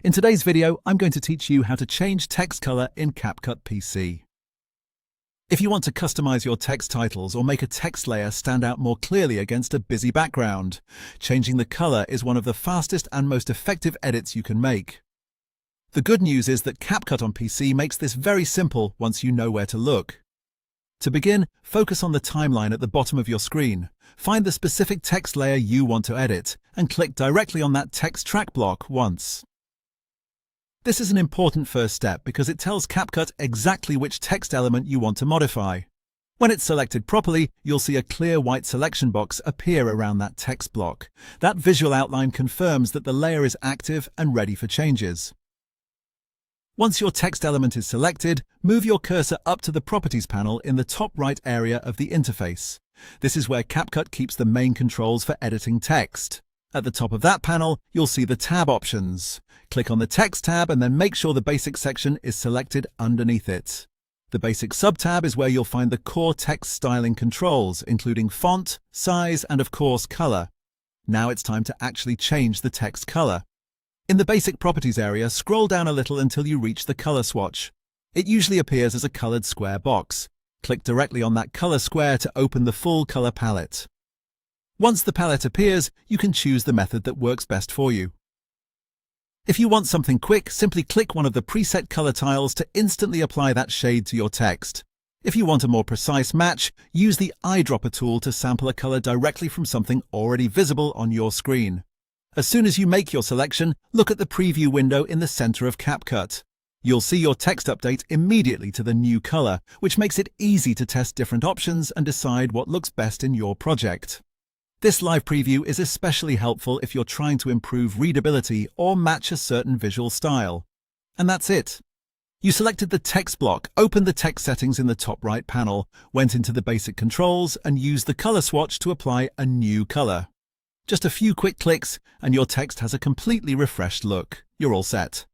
In today's video, I'm going to teach you how to change text color in CapCut PC. If you want to customize your text titles or make a text layer stand out more clearly against a busy background, changing the color is one of the fastest and most effective edits you can make. The good news is that CapCut on PC makes this very simple once you know where to look. To begin, focus on the timeline at the bottom of your screen. Find the specific text layer you want to edit, and click directly on that text track block once. This is an important first step because it tells CapCut exactly which text element you want to modify. When it's selected properly, you'll see a clear white selection box appear around that text block. That visual outline confirms that the layer is active and ready for changes. Once your text element is selected, move your cursor up to the Properties panel in the top right area of the interface. This is where CapCut keeps the main controls for editing text. At the top of that panel, you'll see the tab options. Click on the Text tab and then make sure the Basic section is selected underneath it. The Basic subtab is where you'll find the core text styling controls, including font, size, and of course, color. Now it's time to actually change the text color. In the Basic Properties area, scroll down a little until you reach the color swatch. It usually appears as a colored square box. Click directly on that color square to open the full color palette. Once the palette appears, you can choose the method that works best for you. If you want something quick, simply click one of the preset color tiles to instantly apply that shade to your text. If you want a more precise match, use the eyedropper tool to sample a color directly from something already visible on your screen. As soon as you make your selection, look at the preview window in the center of CapCut. You'll see your text update immediately to the new color, which makes it easy to test different options and decide what looks best in your project. This live preview is especially helpful if you're trying to improve readability or match a certain visual style. And that's it. You selected the text block, opened the text settings in the top right panel, went into the basic controls, and used the color swatch to apply a new color. Just a few quick clicks, and your text has a completely refreshed look. You're all set.